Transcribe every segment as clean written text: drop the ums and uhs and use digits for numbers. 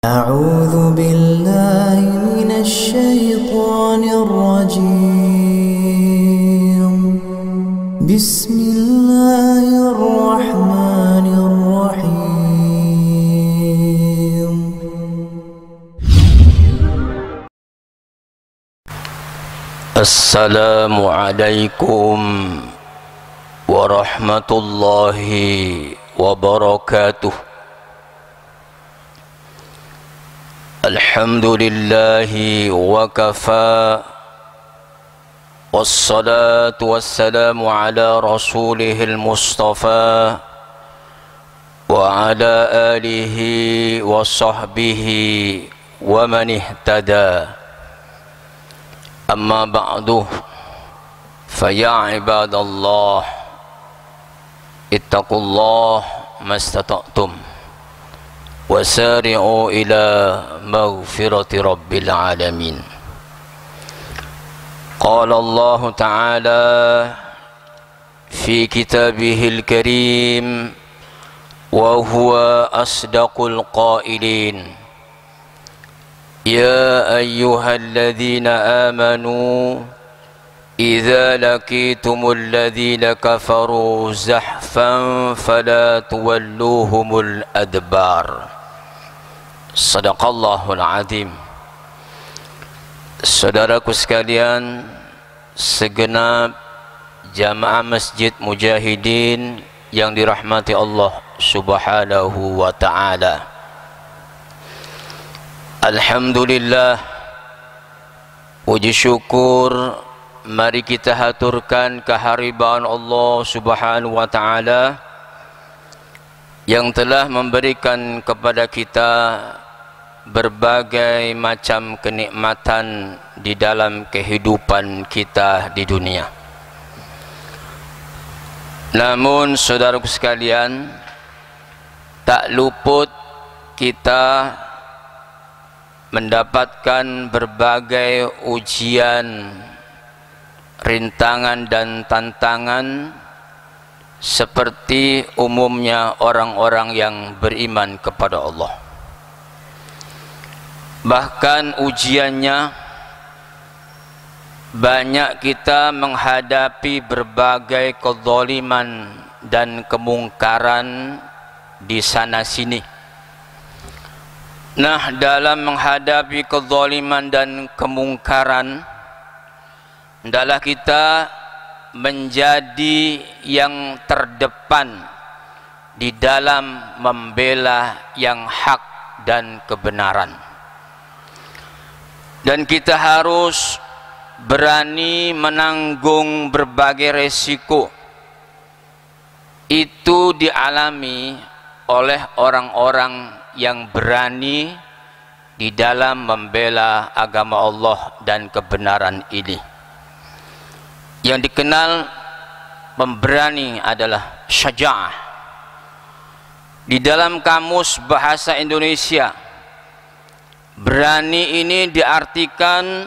أعوذ بالله من الشيطان الرجيم. بسم الله الرحمن الرحيم. السلام عليكم ورحمة الله وبركاته. الحمد لله وكفى، والصلاة والسلام على رسوله المصطفى وعلى آله وصحبه ومن اهتدى. أما بعد، فيا عباد الله اتقوا الله ما استطعتم وسارعوا إلى مغفرة رب العالمين. قال الله تعالى في كتابه الكريم وهو أصدق القائلين: يا أيها الذين آمنوا إذا لقيتم الذين كفروا زحفا فلا تولوهم الأدبار. Sadaqallahul Azim. Saudaraku sekalian, segenap jamaah Masjid Mujahidin yang dirahmati Allah Subhanahu wa ta'ala, alhamdulillah, puji syukur mari kita haturkan keharibaan Allah Subhanahu wa ta'ala yang telah memberikan kepada kita berbagai macam kenikmatan di dalam kehidupan kita di dunia. Namun saudaraku sekalian, tak luput kita mendapatkan berbagai ujian, rintangan dan tantangan seperti umumnya orang-orang yang beriman kepada Allah. Bahkan ujiannya banyak, kita menghadapi berbagai kezaliman dan kemungkaran di sana sini. Nah, dalam menghadapi kezaliman dan kemungkaran, hendaklah kita menjadi yang terdepan di dalam membela yang hak dan kebenaran. Dan kita harus berani menanggung berbagai resiko. Itu dialami oleh orang-orang yang berani di dalam membela agama Allah dan kebenaran ini. Yang dikenal pemberani adalah syaja'ah. Di dalam kamus bahasa Indonesia, berani ini diartikan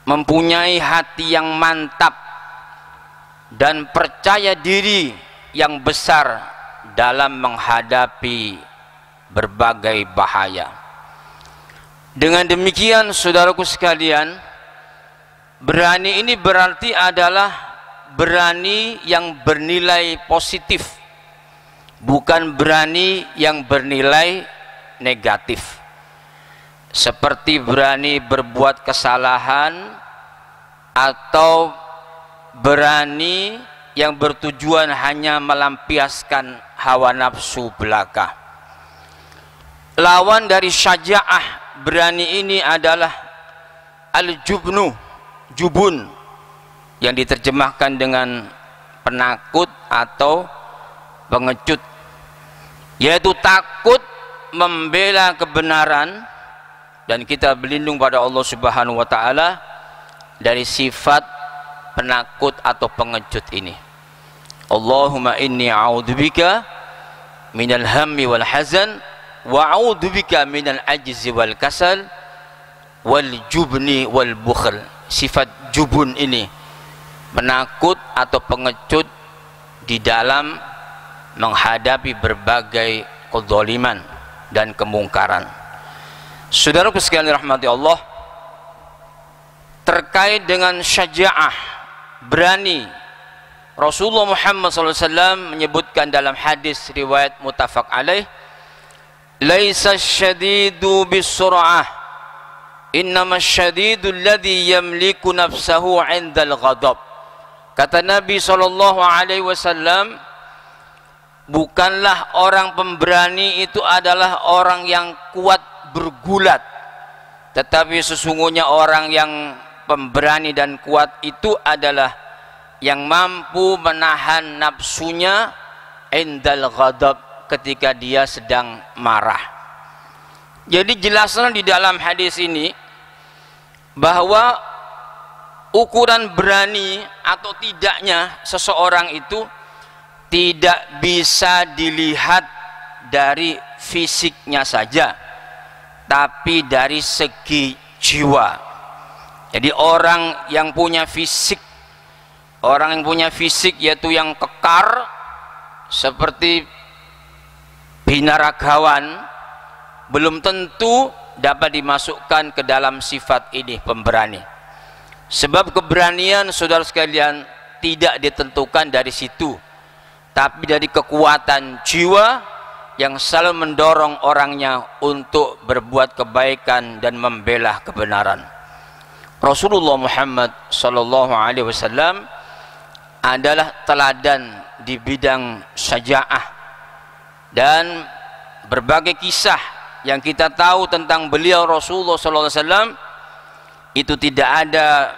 mempunyai hati yang mantap dan percaya diri yang besar dalam menghadapi berbagai bahaya. Dengan demikian saudaraku sekalian, berani ini berarti adalah berani yang bernilai positif, bukan berani yang bernilai negatif. Seperti berani berbuat kesalahan atau berani yang bertujuan hanya melampiaskan hawa nafsu belaka. Lawan dari syaja'ah, berani ini adalah al-jubnu, jubun, yang diterjemahkan dengan penakut atau pengecut, yaitu takut membela kebenaran. Dan kita berlindung pada Allah Subhanahu wa ta'ala dari sifat penakut atau pengecut ini. Allahumma inni a'udzubika minal hammi wal hazan wa a'udzubika minal ajzi wal kasal wal jubni wal bukhl. Sifat jubun ini, penakut atau pengecut di dalam menghadapi berbagai kezaliman, dan kemungkaran. Saudaraku sekalian rahmati Allah, terkait dengan syaja'ah, berani, Rasulullah Muhammad SAW menyebutkan dalam hadis riwayat muttafaq alaih, laisa syadidu bisur'ah, innama syadidu alladhi yamliku nafsahu 'indal ghadab. Kata Nabi SAW, bukanlah orang pemberani itu adalah orang yang kuat bergulat, tetapi sesungguhnya orang yang pemberani dan kuat itu adalah yang mampu menahan nafsunya indal ghadab, ketika dia sedang marah. Jadi jelasnya di dalam hadis ini bahwa ukuran berani atau tidaknya seseorang itu tidak bisa dilihat dari fisiknya saja, tapi dari segi jiwa. Jadi orang yang punya fisik, yaitu yang kekar seperti binaragawan, belum tentu dapat dimasukkan ke dalam sifat ini pemberani. Sebab keberanian, saudara sekalian, tidak ditentukan dari situ, tapi dari kekuatan jiwa yang selalu mendorong orangnya untuk berbuat kebaikan dan membela kebenaran. Rasulullah Muhammad SAW adalah teladan di bidang syaja'ah, dan berbagai kisah yang kita tahu tentang beliau Rasulullah SAW itu tidak ada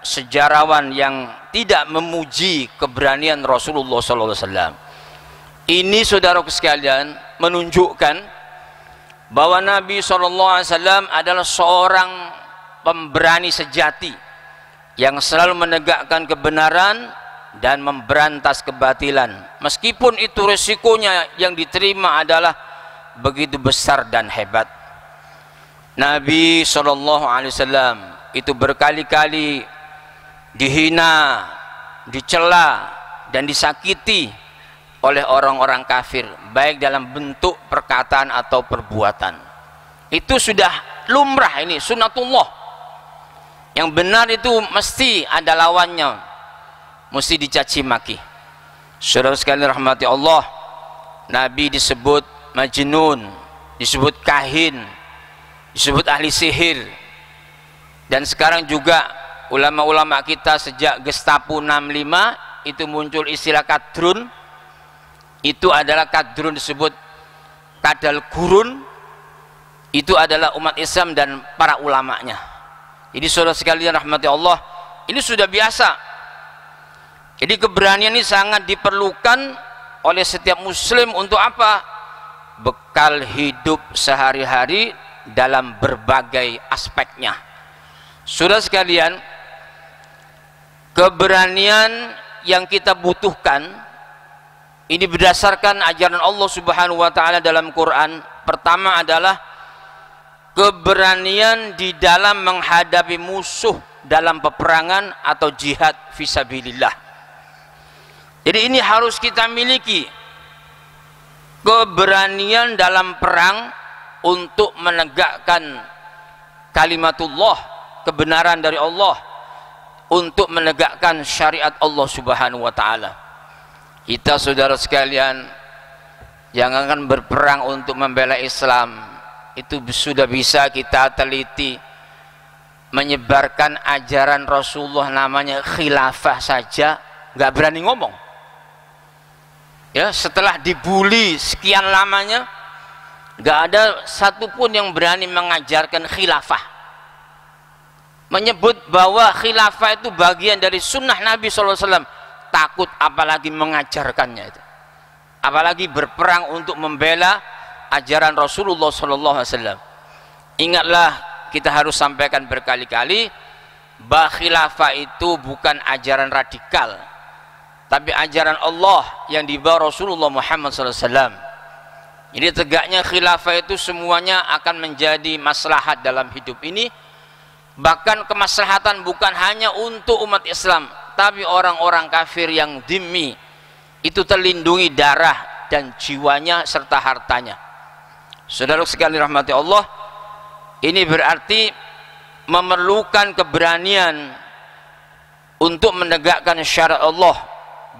sejarawan yang tidak memuji keberanian Rasulullah SAW. Ini saudaraku sekalian menunjukkan bahwa Nabi SAW adalah seorang pemberani sejati yang selalu menegakkan kebenaran dan memberantas kebatilan, meskipun itu resikonya yang diterima adalah begitu besar dan hebat. Nabi SAW itu berkali-kali dihina, dicela, dan disakiti oleh orang-orang kafir, baik dalam bentuk perkataan atau perbuatan. Itu sudah lumrah, ini sunnatullah. Yang benar itu mesti ada lawannya, mesti dicaci maki. Saudara sekalian rahmati Allah, Nabi disebut majnun, disebut kahin, disebut ahli sihir. Dan sekarang juga ulama-ulama kita sejak Gestapo 65 itu muncul istilah kadrun. Itu adalah kadrun disebut kadal gurun, itu adalah umat Islam dan para ulamanya. Jadi saudara sekalian rahmati Allah, ini sudah biasa. Jadi keberanian ini sangat diperlukan oleh setiap muslim untuk apa? Bekal hidup sehari-hari dalam berbagai aspeknya. Saudara sekalian, keberanian yang kita butuhkan ini berdasarkan ajaran Allah Subhanahu wa taala dalam Quran. Pertama adalah keberanian di dalam menghadapi musuh dalam peperangan atau jihad fisabilillah. Jadi ini harus kita miliki, keberanian dalam perang untuk menegakkan kalimatullah, kebenaran dari Allah, untuk menegakkan syariat Allah Subhanahu wa taala. Kita saudara sekalian yang akan berperang untuk membela Islam itu sudah bisa kita teliti menyebarkan ajaran Rasulullah, namanya khilafah saja nggak berani ngomong. Ya, setelah dibully sekian lamanya nggak ada satupun yang berani mengajarkan khilafah, menyebut bahwa khilafah itu bagian dari sunnah Nabi SAW. Takut apalagi mengajarkannya itu, apalagi berperang untuk membela ajaran Rasulullah SAW. Ingatlah, kita harus sampaikan berkali-kali bahwa khilafah itu bukan ajaran radikal, tapi ajaran Allah yang dibawa Rasulullah Muhammad SAW. Jadi tegaknya khilafah itu semuanya akan menjadi maslahat dalam hidup ini. Bahkan kemaslahatan bukan hanya untuk umat Islam, tapi orang-orang kafir yang dhimmi itu terlindungi darah dan jiwanya serta hartanya. Saudara sekalian rahmati Allah, ini berarti memerlukan keberanian untuk menegakkan syariat Allah,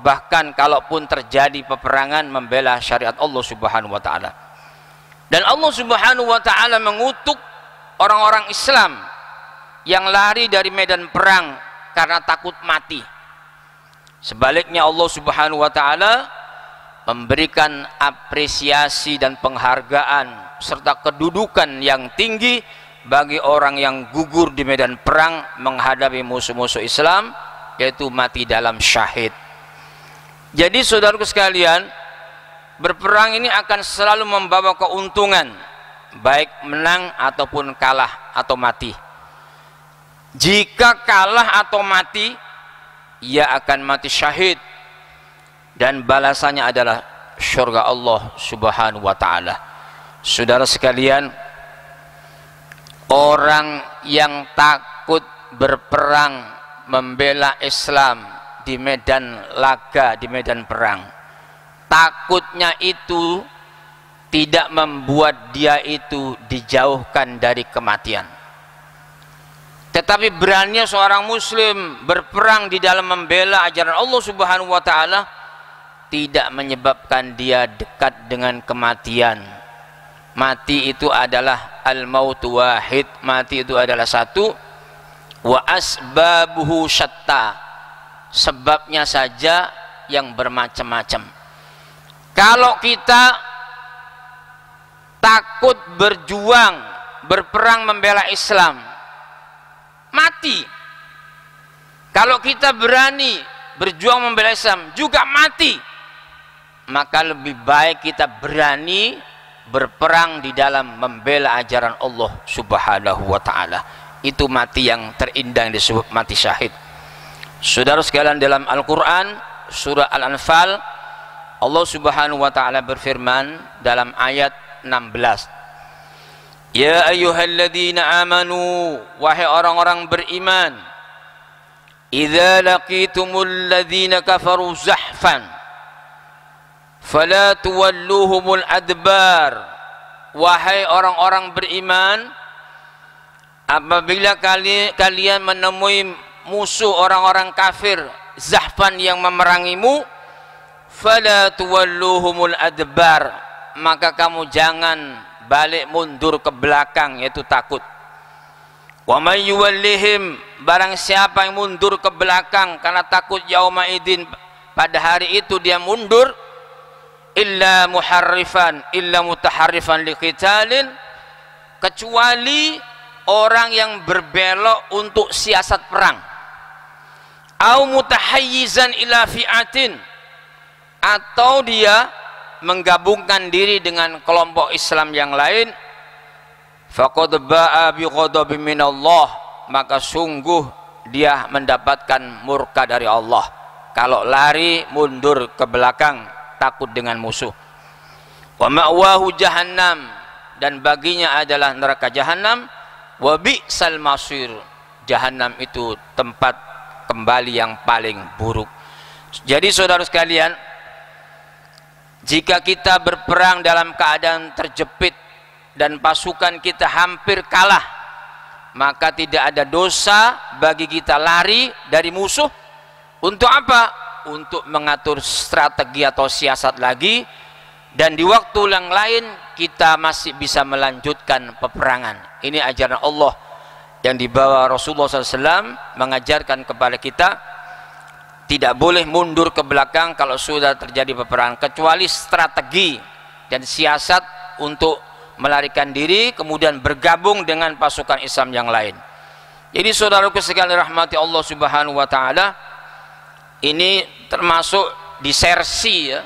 bahkan kalaupun terjadi peperangan membela syariat Allah Subhanahu wa taala. Dan Allah Subhanahu wa taala mengutuk orang-orang Islam yang lari dari medan perang karena takut mati. Sebaliknya Allah Subhanahu wa taala memberikan apresiasi dan penghargaan serta kedudukan yang tinggi bagi orang yang gugur di medan perang menghadapi musuh-musuh Islam, yaitu mati dalam syahid. Jadi saudaraku sekalian, berperang ini akan selalu membawa keuntungan, baik menang ataupun kalah atau mati. Jika kalah atau mati, ia akan mati syahid, dan balasannya adalah syurga Allah Subhanahu wa taala. Saudara sekalian, orang yang takut berperang membela Islam di medan laga, di medan perang, takutnya itu tidak membuat dia itu dijauhkan dari kematian. Tetapi beraninya seorang muslim berperang di dalam membela ajaran Allah Subhanahu wa taala tidak menyebabkan dia dekat dengan kematian. Mati itu adalah al-mautu wahid, mati itu adalah satu, wa asbabuhu syatta, sebabnya saja yang bermacam-macam. Kalau kita takut berjuang, berperang membela Islam, mati. Kalau kita berani berjuang membela Islam, juga mati. Maka lebih baik kita berani berperang di dalam membela ajaran Allah Subhanahu wa taala. Itu mati yang terindah, yang disebut mati syahid. Saudara sekalian, dalam Al-Qur'an surah Al-Anfal, Allah Subhanahu wa taala berfirman dalam ayat 16, ya ayyuhalladzina amanu, wahai orang-orang beriman, idza laqitumul ladzina kafaru zahfan fala tuwalluhumul adbar, wahai orang-orang beriman, apabila kalian menemui musuh orang-orang kafir zahfan yang memerangimu, fala tuwalluhumul adbar, maka kamu jangan balik mundur ke belakang, yaitu takut. Wa may yuwallihim, barang siapa yang mundur ke belakang karena takut yauma idin, pada hari itu dia mundur, illa mutaharrifan liqitalin, kecuali orang yang berbelok untuk siasat perang, au mutahayyizan ila fi'atin, atau dia menggabungkan diri dengan kelompok Islam yang lain, faqad ba'a bi ghadabin minallah, maka sungguh dia mendapatkan murka dari Allah. Kalau lari mundur ke belakang takut dengan musuh. Wa ma'wahu jahannam, dan baginya adalah neraka jahannam. Wa bi'sal masir, jahannam itu tempat kembali yang paling buruk. Jadi saudara sekalian, jika kita berperang dalam keadaan terjepit dan pasukan kita hampir kalah, maka tidak ada dosa bagi kita lari dari musuh. Untuk apa? Untuk mengatur strategi atau siasat lagi, dan di waktu yang lain kita masih bisa melanjutkan peperangan. Ini ajaran Allah yang dibawa Rasulullah SAW, mengajarkan kepada kita tidak boleh mundur ke belakang kalau sudah terjadi peperangan, kecuali strategi dan siasat untuk melarikan diri kemudian bergabung dengan pasukan Islam yang lain. Jadi saudaraku sekalian rahmati Allah Subhanahu wa taala, ini termasuk disersi ya.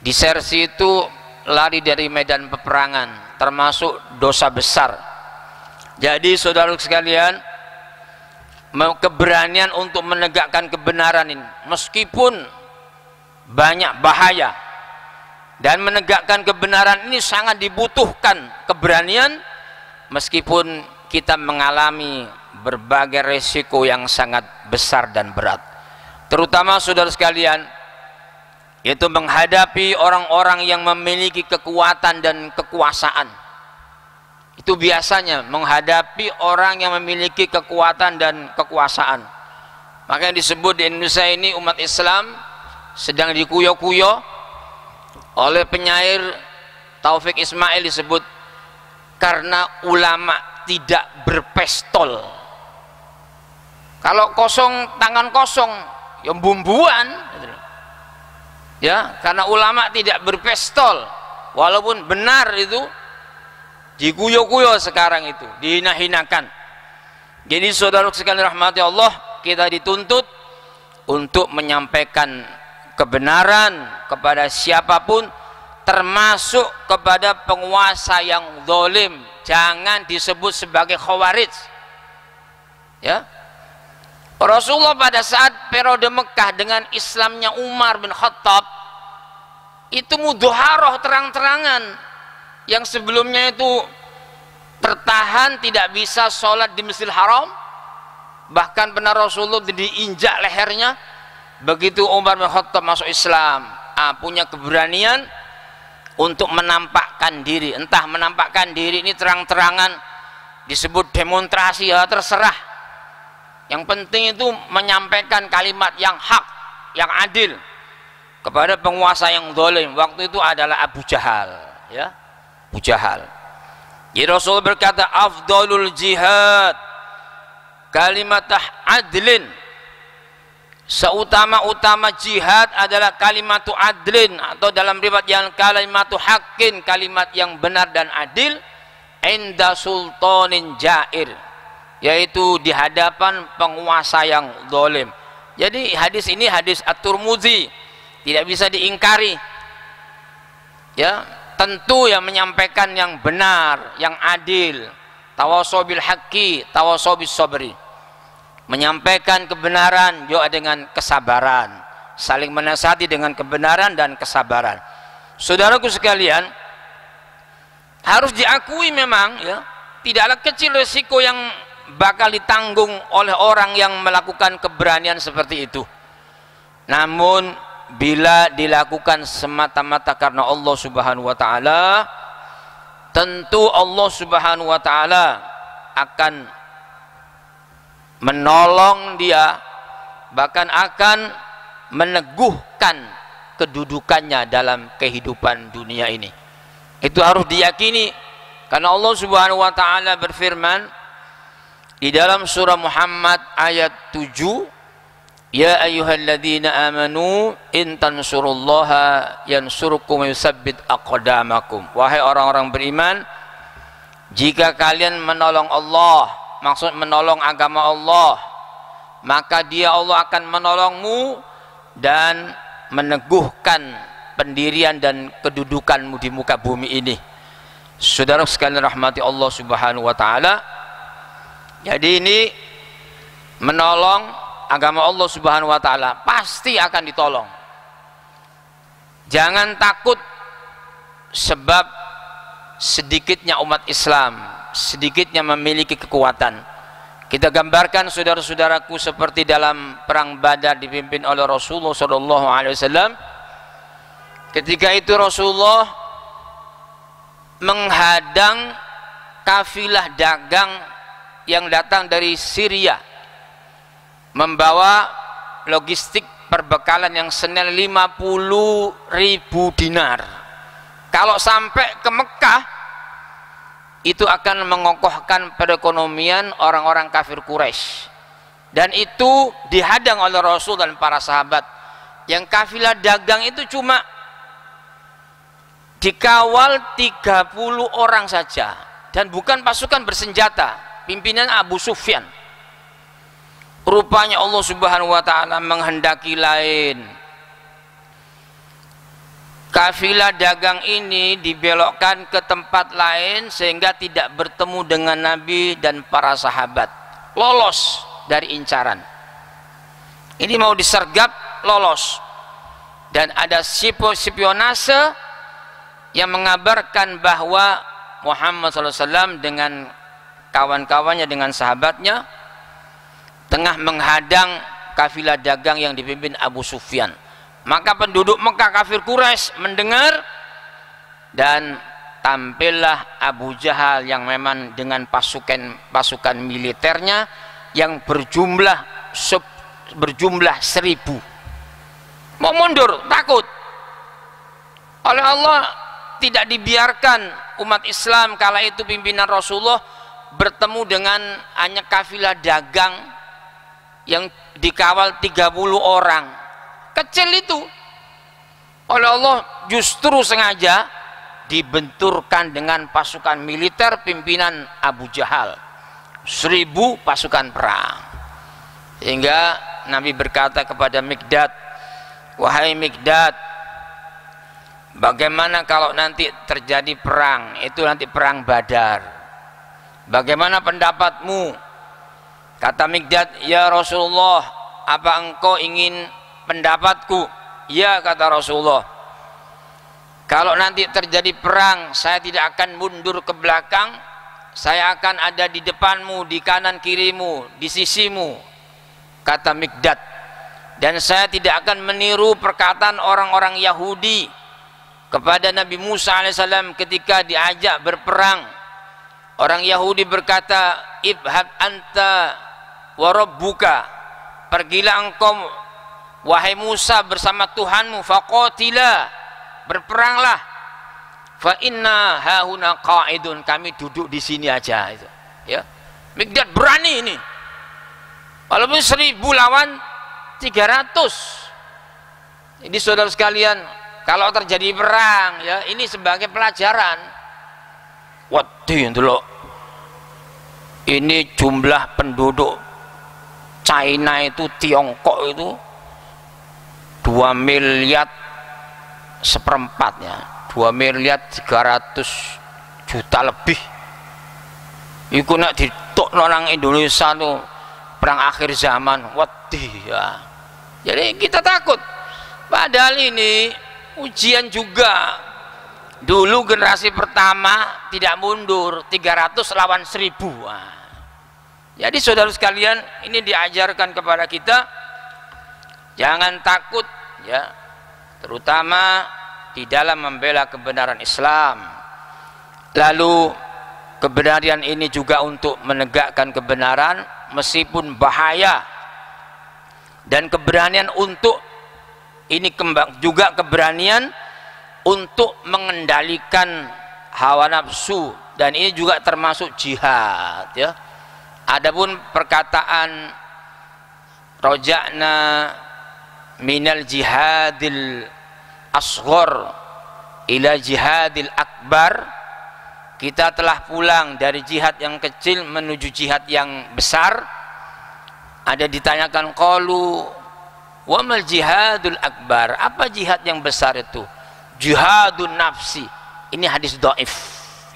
Disersi itu lari dari medan peperangan, termasuk dosa besar. Jadi saudaraku sekalian, keberanian untuk menegakkan kebenaran ini meskipun banyak bahaya, dan menegakkan kebenaran ini sangat dibutuhkan keberanian, meskipun kita mengalami berbagai resiko yang sangat besar dan berat. Terutama saudara sekalian, yaitu menghadapi orang-orang yang memiliki kekuatan dan kekuasaan. Itu biasanya menghadapi orang yang memiliki kekuatan dan kekuasaan. Makanya disebut di Indonesia ini umat Islam sedang dikuyo-kuyo oleh penyair Taufik Ismail, disebut karena ulama tidak berpestol. Kalau kosong, tangan kosong, ya bumbuan. Ya, karena ulama tidak berpestol, walaupun benar itu dikuyo-kuyo sekarang itu, dihina-hinakan. Jadi saudara sekalian rahmati Allah, kita dituntut untuk menyampaikan kebenaran kepada siapapun, termasuk kepada penguasa yang zalim. Jangan disebut sebagai khawarij. Ya, Rasulullah pada saat periode Mekah dengan Islamnya Umar bin Khattab itu mudhaharah terang-terangan. Yang sebelumnya itu tertahan, tidak bisa sholat di Masjidil Haram, bahkan pernah Rasulullah diinjak lehernya. Begitu Umar bin Khattab masuk Islam, punya keberanian untuk menampakkan diri. Entah menampakkan diri ini terang-terangan, disebut demonstrasi, ya terserah. Yang penting itu menyampaikan kalimat yang hak, yang adil kepada penguasa yang zalim. Waktu itu adalah Abu Jahal, ya, Abu Jahal. Jadi Rasul berkata, afdalul jihad kalimat adlin. Seutama-utama jihad adalah kalimatu adlin, atau dalam riwayat yang kalimatu haqqin, kalimat yang benar dan adil, inda sultanin jair, yaitu di hadapan penguasa yang zalim. Jadi hadis ini hadis At-Tirmidzi, tidak bisa diingkari. Ya, tentu yang menyampaikan yang benar, yang adil, tawasau bil haqqi, tawasau bis sabri. Menyampaikan kebenaran juga dengan kesabaran, saling menasihati dengan kebenaran dan kesabaran. Saudaraku sekalian, harus diakui memang, ya, tidaklah kecil resiko yang bakal ditanggung oleh orang yang melakukan keberanian seperti itu. Namun bila dilakukan semata-mata karena Allah Subhanahu wa taala, tentu Allah Subhanahu wa taala akan menolong dia, bahkan akan meneguhkan kedudukannya dalam kehidupan dunia ini. Itu harus diyakini, karena Allah Subhanahu wa taala berfirman di dalam surah Muhammad ayat 7, ya ayyuhalladzina amanu in tansurullaha yansurkum yusabbit aqdamakum. Wahai orang-orang beriman, jika kalian menolong Allah, maksud menolong agama Allah, maka dia Allah akan menolongmu dan meneguhkan pendirian dan kedudukanmu di muka bumi ini. Saudara sekalian rahmati Allah Subhanahu wa taala, jadi ini menolong agama Allah Subhanahu wa taala pasti akan ditolong. Jangan takut sebab sedikitnya umat Islam, sedikitnya memiliki kekuatan. Kita gambarkan saudara-saudaraku seperti dalam perang Badar dipimpin oleh Rasulullah SAW. Ketika itu Rasulullah menghadang kafilah dagang yang datang dari Syria, membawa logistik perbekalan yang senilai 50.000 dinar. Kalau sampai ke Mekah, itu akan mengokohkan perekonomian orang-orang kafir Quraisy, dan itu dihadang oleh Rasul dan para sahabat. Yang kafilah dagang itu cuma dikawal 30 orang saja, dan bukan pasukan bersenjata, pimpinan Abu Sufyan. Rupanya Allah Subhanahu wa taala menghendaki lain. Kafilah dagang ini dibelokkan ke tempat lain sehingga tidak bertemu dengan Nabi dan para sahabat, lolos dari incaran. Ini mau disergap, lolos. Dan ada spionase yang mengabarkan bahwa Muhammad SAW dengan kawan-kawannya, dengan sahabatnya, tengah menghadang kafilah dagang yang dipimpin Abu Sufyan. Maka penduduk Mekah kafir Quraisy mendengar, dan tampillah Abu Jahal yang memang dengan pasukan militernya yang berjumlah 1000. Mau mundur, takut. Oleh Allah tidak dibiarkan umat Islam kala itu pimpinan Rasulullah bertemu dengan hanya kafilah dagang yang dikawal 30 orang. Kecil itu. Oleh Allah justru sengaja dibenturkan dengan pasukan militer pimpinan Abu Jahal. 1000 pasukan perang. Sehingga Nabi berkata kepada Mikdad, wahai Mikdad, bagaimana kalau nanti terjadi perang, itu nanti perang Badar, bagaimana pendapatmu? Kata Mikdad, ya Rasulullah, apa engkau ingin pendapatku? Ya, kata Rasulullah, kalau nanti terjadi perang, saya tidak akan mundur ke belakang, saya akan ada di depanmu, di kanan kirimu, di sisimu, kata Mikdad. Dan saya tidak akan meniru perkataan orang-orang Yahudi kepada Nabi Musa alaihissalam ketika diajak berperang. Orang Yahudi berkata, ibhab anta wa rabbuka, pergilah engkau wahai Musa bersama Tuhanmu, faqatila, berperanglah, fa inna hahuna qa'idun, kami duduk di sini aja. Itu ya, Mikdad berani ini, walaupun 1000 lawan 300. Ini saudara sekalian, kalau terjadi perang ya, ini sebagai pelajaran. Waduh dulu, ini jumlah penduduk China itu, Tiongkok itu 2 miliar seperempatnya, 2 miliar 300 juta lebih. Iku nak ditok orang Indonesia tuh perang akhir zaman, waduh ya. Jadi kita takut. Padahal ini ujian juga. Dulu generasi pertama tidak mundur, 300 lawan 1000. Jadi saudara sekalian, ini diajarkan kepada kita, jangan takut ya, terutama di dalam membela kebenaran Islam. Lalu kebenaran ini juga untuk menegakkan kebenaran meskipun bahaya, dan keberanian untuk ini juga keberanian untuk mengendalikan hawa nafsu, dan ini juga termasuk jihad ya. Adapun perkataan roja'na minal jihadil asghar ila jihadil akbar, kita telah pulang dari jihad yang kecil menuju jihad yang besar. Ada ditanyakan, qalu wa mal jihadul akbar, apa jihad yang besar itu? Jihadun nafsi. Ini hadis dhaif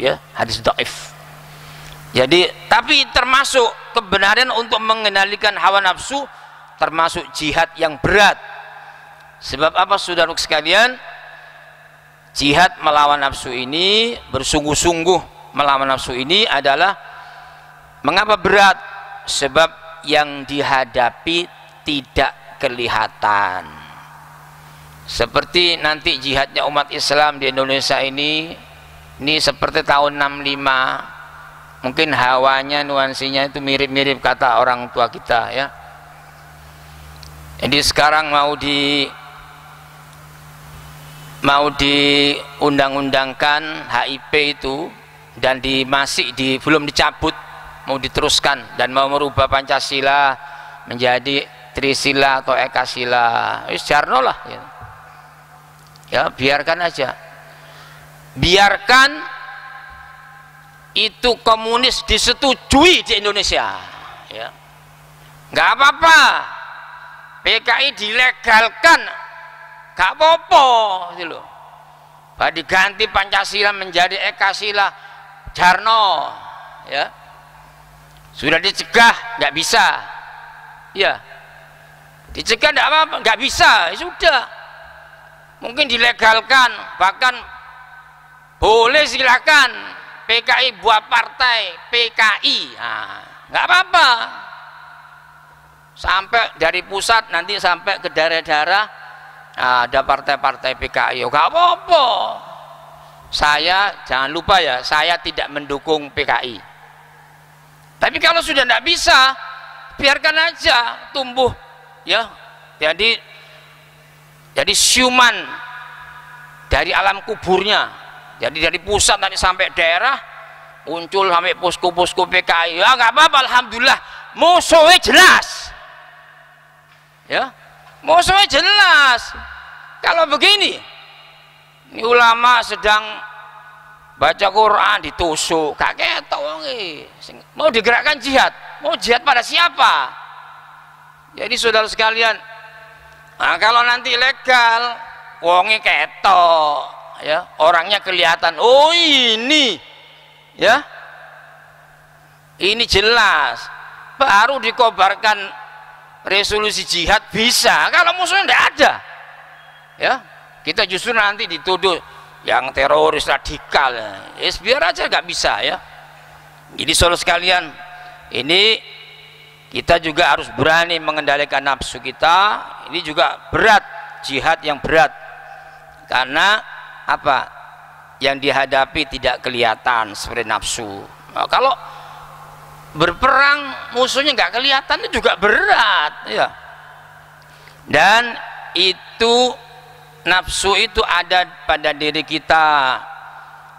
ya, hadis dhaif. Jadi tapi termasuk kebenaran untuk mengendalikan hawa nafsu, termasuk jihad yang berat. Sebab apa saudara sekalian? Jihad melawan nafsu ini, bersungguh-sungguh melawan nafsu ini adalah mengapa berat? Sebab yang dihadapi tidak kelihatan. Seperti nanti jihadnya umat Islam di Indonesia ini seperti tahun 65. Mungkin hawanya, nuansinya itu mirip-mirip kata orang tua kita ya. Jadi sekarang mau diundang-undangkan HIP itu, dan belum dicabut, mau diteruskan, dan mau merubah Pancasila menjadi Trisila atau Ekasila. Jarno lah ya. Ya, biarkan aja. Biarkan itu komunis disetujui di Indonesia ya. Nggak apa-apa. PKI dilegalkan, gak apa-apa gitu loh. Diganti Pancasila menjadi Ekasila, Jarno ya. Sudah dicegah, nggak bisa ya. Dicegah nggak apa-apa, nggak bisa, ya sudah. Mungkin dilegalkan, bahkan boleh, silakan PKI buat partai PKI, nggak apa-apa. Sampai dari pusat nanti sampai ke daerah-daerah ada partai-partai PKI, gak apa-apa. Saya jangan lupa ya, saya tidak mendukung PKI. Tapi kalau sudah tidak bisa, biarkan aja tumbuh, ya. Jadi siuman dari alam kuburnya. Jadi dari pusat nanti sampai daerah muncul sampai posko-posko PKI. Ya nggak apa-apa, alhamdulillah. Musuhnya jelas, ya. Musuhnya jelas. Kalau begini, ini ulama sedang baca Quran ditusuk, gak ketok wonge. Mau digerakkan jihad, mau jihad pada siapa? Jadi saudara sekalian, nah kalau nanti legal, wonge ketok, ya, orangnya kelihatan. Oh ini, ya, ini jelas. Baru dikobarkan resolusi jihad bisa. Kalau musuhnya tidak ada, ya. Kita justru nanti dituduh yang teroris radikal, ya biar aja nggak bisa, ya. Jadi saudara sekalian, ini kita juga harus berani mengendalikan nafsu kita. Ini juga berat, jihad yang berat, karena apa yang dihadapi tidak kelihatan seperti nafsu. Nah, kalau berperang musuhnya nggak kelihatan itu juga berat, ya. Dan itu nafsu itu ada pada diri kita,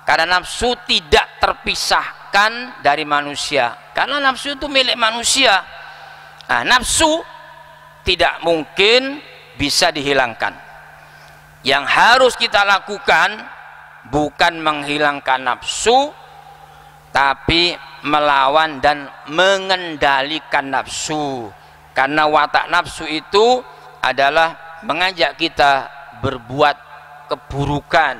karena nafsu tidak terpisahkan dari manusia, karena nafsu itu milik manusia. Nah, nafsu tidak mungkin bisa dihilangkan. Yang harus kita lakukan bukan menghilangkan nafsu, tapi melawan dan mengendalikan nafsu, karena watak nafsu itu adalah mengajak kita berbuat keburukan.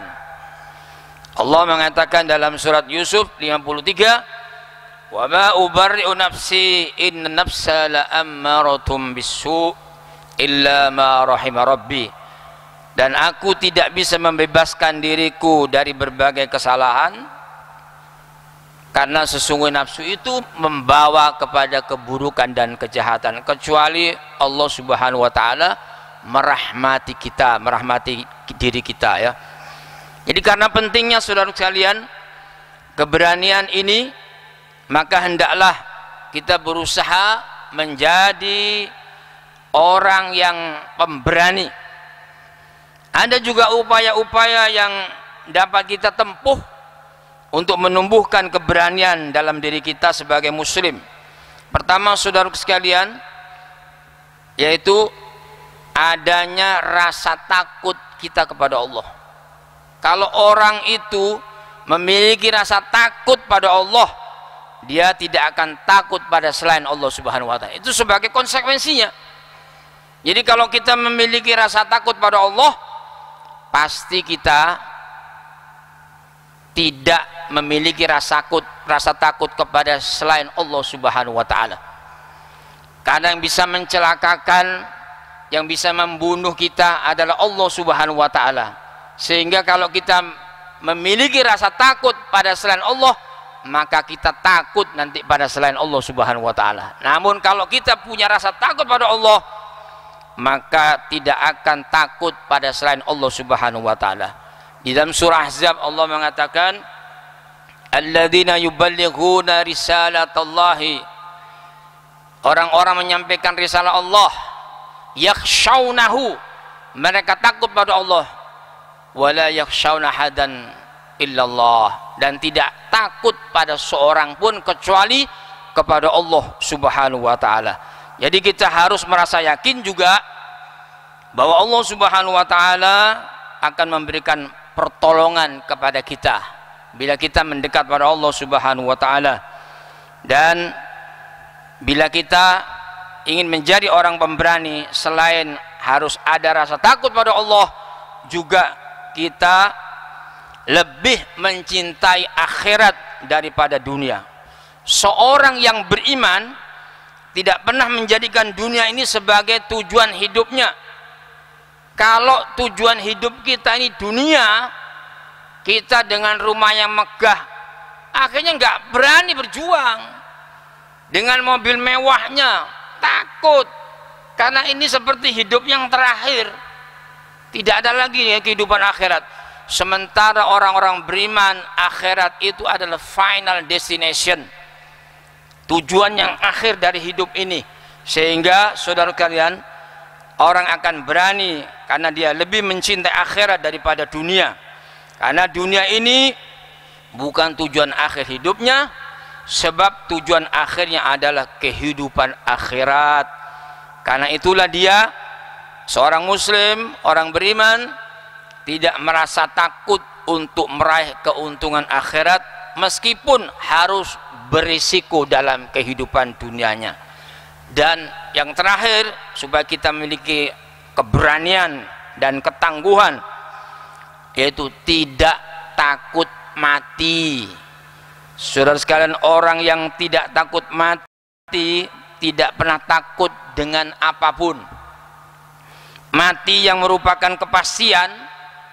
Allah mengatakan dalam surat Yusuf 53, wa ma ubarri'u nafsi inna nafsa la'ammaratum bisu' illa ma rahima rabbi. Dan aku tidak bisa membebaskan diriku dari berbagai kesalahan, karena sesungguhnya nafsu itu membawa kepada keburukan dan kejahatan, kecuali Allah Subhanahu wa taala merahmati kita, merahmati diri kita, ya. Jadi karena pentingnya saudara sekalian keberanian ini, maka hendaklah kita berusaha menjadi orang yang pemberani. Ada juga upaya-upaya yang dapat kita tempuh untuk menumbuhkan keberanian dalam diri kita sebagai muslim. Pertama saudara sekalian, yaitu adanya rasa takut kita kepada Allah. Kalau orang itu memiliki rasa takut pada Allah, dia tidak akan takut pada selain Allah Subhanahu wa taala. Itu sebagai konsekuensinya. Jadi kalau kita memiliki rasa takut pada Allah, pasti kita tidak memiliki rasa takut kepada selain Allah Subhanahu wa taala. Karena yang bisa mencelakakan, yang bisa membunuh kita adalah Allah Subhanahu wa taala. Sehingga kalau kita memiliki rasa takut pada selain Allah, maka kita takut nanti pada selain Allah Subhanahu wa taala. Namun kalau kita punya rasa takut pada Allah, maka tidak akan takut pada selain Allah Subhanahu wa taala. Di dalam surah Ahzab Allah mengatakan, alladzina yuballighuna risalatallahi, orang-orang menyampaikan risalah Allah, yakhshawnahu, mereka takut pada Allah, wala yakhshawna hadan illallah, dan tidak takut pada seorang pun kecuali kepada Allah Subhanahu wa taala. Jadi kita harus merasa yakin juga bahwa Allah Subhanahu wa taala akan memberikan pertolongan kepada kita bila kita mendekat pada Allah Subhanahu wa taala. Dan bila kita ingin menjadi orang pemberani, selain harus ada rasa takut pada Allah, juga kita lebih mencintai akhirat daripada dunia. Seorang yang beriman tidak pernah menjadikan dunia ini sebagai tujuan hidupnya. Kalau tujuan hidup kita ini dunia, kita dengan rumah yang megah akhirnya nggak berani berjuang. Dengan mobil mewahnya takut, karena ini seperti hidup yang terakhir. Tidak ada lagi kehidupan akhirat. Sementara orang-orang beriman, akhirat itu adalah final destination, tujuan yang akhir dari hidup ini. Sehingga saudara kalian, orang akan berani karena dia lebih mencintai akhirat daripada dunia. Karena dunia ini bukan tujuan akhir hidupnya, sebab tujuan akhirnya adalah kehidupan akhirat. Karena itulah dia, seorang muslim, orang beriman, tidak merasa takut untuk meraih keuntungan akhirat meskipun harus berisiko dalam kehidupan dunianya. Dan yang terakhir, supaya kita memiliki keberanian dan ketangguhan, yaitu tidak takut mati. Saudara sekalian, orang yang tidak takut mati tidak pernah takut dengan apapun. Mati yang merupakan kepastian,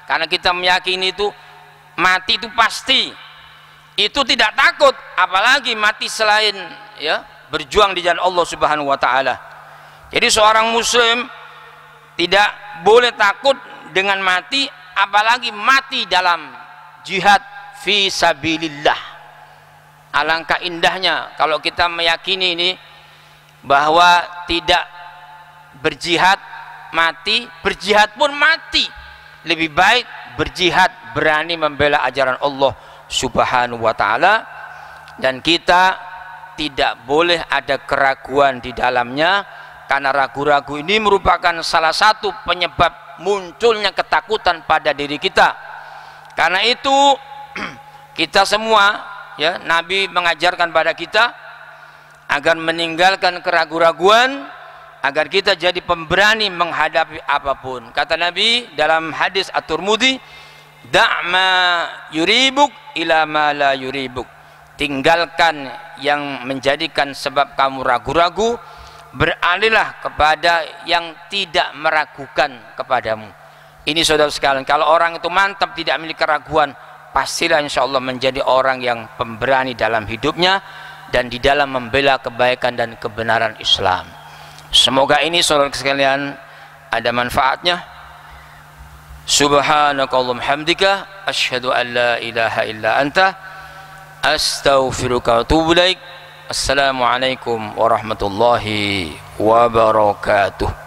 karena kita meyakini itu mati itu pasti, itu tidak takut, apalagi mati selain berjuang di jalan Allah Subhanahu wa taala. Jadi seorang muslim tidak boleh takut dengan mati, apalagi mati dalam jihad fi sabilillah. Alangkah indahnya kalau kita meyakini ini, bahwa tidak berjihad mati, berjihad pun mati. Lebih baik berjihad, berani membela ajaran Allah Subhanahu wa taala, dan kita tidak boleh ada keraguan di dalamnya, karena ragu-ragu ini merupakan salah satu penyebab munculnya ketakutan pada diri kita. Karena itu kita semua, Nabi mengajarkan pada kita agar meninggalkan keraguan-raguan, agar kita jadi pemberani menghadapi apapun. Kata Nabi dalam hadis At-Tirmidzi, "Da'ma yuribuk ila ma la yuribuk." Tinggalkan yang menjadikan sebab kamu ragu-ragu, beralihlah kepada yang tidak meragukan kepadamu. Ini saudara sekalian, kalau orang itu mantap tidak memiliki keraguan, pastilah insya Allah menjadi orang yang pemberani dalam hidupnya dan di dalam membela kebaikan dan kebenaran Islam. Semoga ini saudara sekalian ada manfaatnya. Subhanakallahumma hamdika asyhadu an la ilaha illa anta astaghfiruka wa atubu ilaik. Assalamualaikum warahmatullahi wabarakatuh.